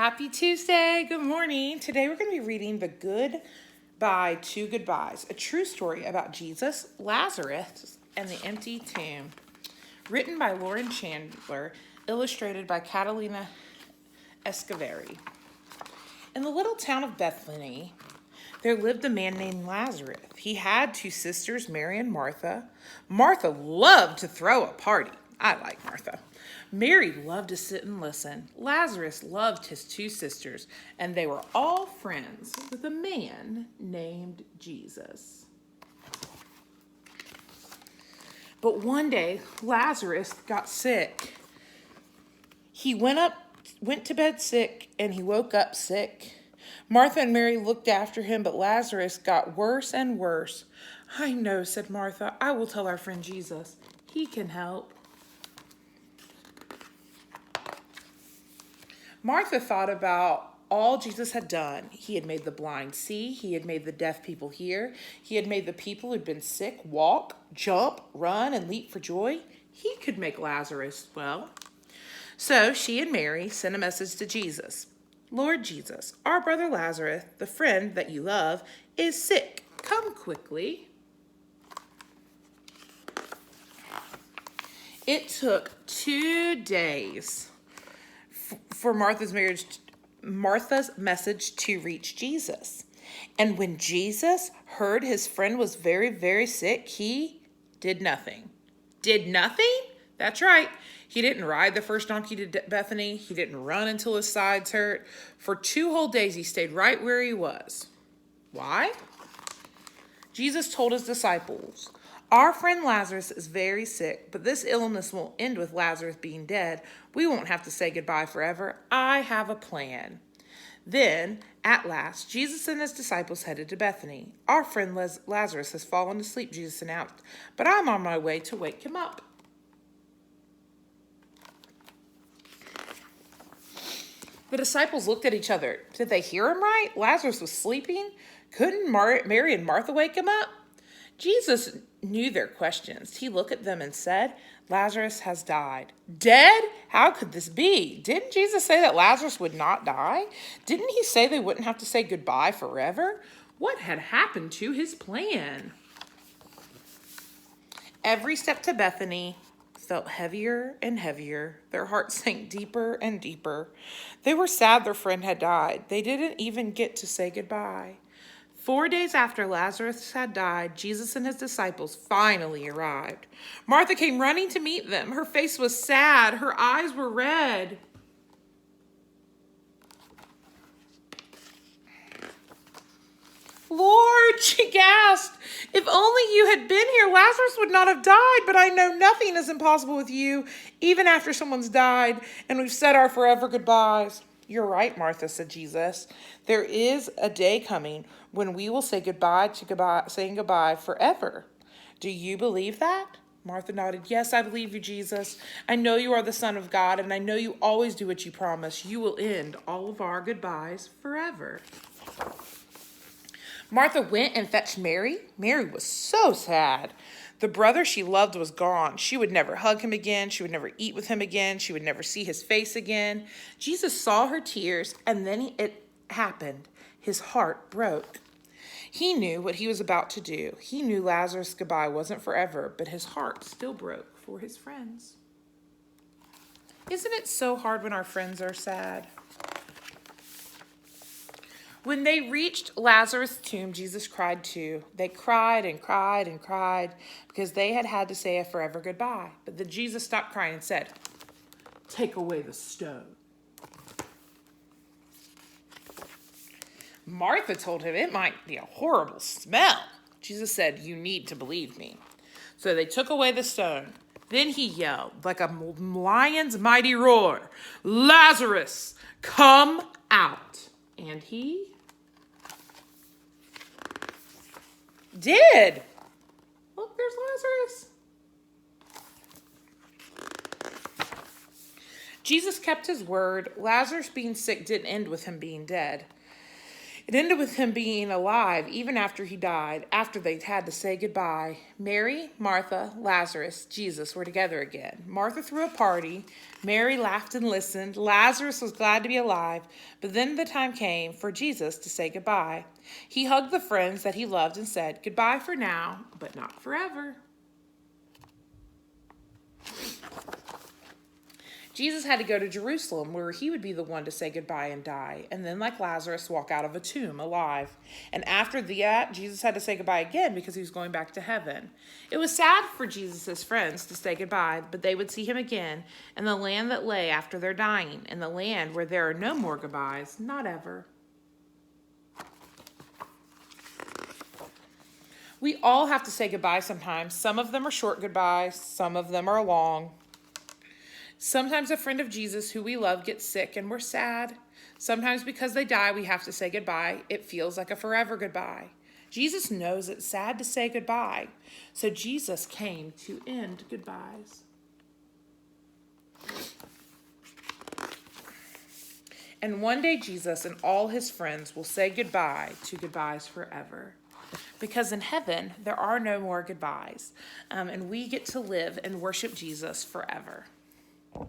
Happy Tuesday. Good morning. Today we're going to be reading The Goodbye, Two Goodbyes, a true story about Jesus, Lazarus, and the empty tomb. Written by Lauren Chandler, illustrated by Catalina Escavari. In the little town of Bethany, there lived a man named Lazarus. He had two sisters, Mary and Martha. Martha loved to throw a party. I like Martha. Mary loved to sit and listen. Lazarus loved his two sisters, and they were all friends with a man named Jesus. But one day, Lazarus got sick. He went to bed sick, and he woke up sick. Martha and Mary looked after him, but Lazarus got worse and worse. "I know," said Martha. "I will tell our friend Jesus. He can help." Martha thought about all Jesus had done. He had made the blind see. He had made the deaf people hear. He had made the people who'd been sick walk, jump, run, and leap for joy. He could make Lazarus well. So she and Mary sent a message to Jesus. "Lord Jesus, our brother Lazarus, the friend that you love, is sick. Come quickly." It took 2 days for Martha's message to reach Jesus. And when Jesus heard his friend was very, very sick, he did nothing. Did nothing? That's right. He didn't ride the first donkey to Bethany. He didn't run until his sides hurt. For 2 whole days, he stayed right where he was. Why? Jesus told his disciples, "Our friend Lazarus is very sick, but this illness won't end with Lazarus being dead. We won't have to say goodbye forever. I have a plan." Then, at last, Jesus and his disciples headed to Bethany. "Our friend Lazarus has fallen asleep," Jesus announced, "but I'm on my way to wake him up." The disciples looked at each other. Did they hear him right? Lazarus was sleeping. Couldn't Mary and Martha wake him up? Jesus knew their questions. He looked at them and said, "Lazarus has died." Dead? How could this be? Didn't Jesus say that Lazarus would not die? Didn't he say they wouldn't have to say goodbye forever? What had happened to his plan? Every step to Bethany felt heavier and heavier. Their hearts sank deeper and deeper. They were sad their friend had died. They didn't even get to say goodbye. 4 days after Lazarus had died, Jesus and his disciples finally arrived. Martha came running to meet them. Her face was sad. Her eyes were red. "Lord," she gasped, "if only you had been here, Lazarus would not have died. But I know nothing is impossible with you, even after someone's died and we've said our forever goodbyes." "You're right, Martha," said Jesus. "There is a day coming when we will say saying goodbye forever. Do you believe that?" Martha nodded. "Yes, I believe you, Jesus. I know you are the Son of God, and I know you always do what you promise. You will end all of our goodbyes forever." Martha went and fetched Mary. Mary was so sad. The brother she loved was gone. She would never hug him again. She would never eat with him again. She would never see his face again. Jesus saw her tears, and then it happened. His heart broke. He knew what he was about to do. He knew Lazarus' goodbye wasn't forever, but his heart still broke for his friends. Isn't it so hard when our friends are sad? When they reached Lazarus' tomb, Jesus cried too. They cried and cried and cried because they had to say a forever goodbye. But then Jesus stopped crying and said, "Take away the stone." Martha told him it might be a horrible smell. Jesus said, "You need to believe me." So they took away the stone. Then he yelled like a lion's mighty roar, "Lazarus, come out." And he did. Look, there's Lazarus. Jesus kept his word. Lazarus being sick didn't end with him being dead. It ended with him being alive even after he died, after they'd had to say goodbye. Mary, Martha, Lazarus, Jesus were together again. Martha threw a party. Mary laughed and listened. Lazarus was glad to be alive. But then the time came for Jesus to say goodbye. He hugged the friends that he loved and said, "Goodbye for now, but not forever." Jesus had to go to Jerusalem, where he would be the one to say goodbye and die, and then, like Lazarus, walk out of a tomb alive. And after that, Jesus had to say goodbye again because he was going back to heaven. It was sad for Jesus' friends to say goodbye, but they would see him again in the land that lay after their dying, in the land where there are no more goodbyes, not ever. We all have to say goodbye sometimes. Some of them are short goodbyes, some of them are long. Sometimes a friend of Jesus who we love gets sick and we're sad. Sometimes because they die, we have to say goodbye. It feels like a forever goodbye. Jesus knows it's sad to say goodbye. So Jesus came to end goodbyes. And one day Jesus and all his friends will say goodbye to goodbyes forever. Because in heaven, there are no more goodbyes. And we get to live and worship Jesus forever.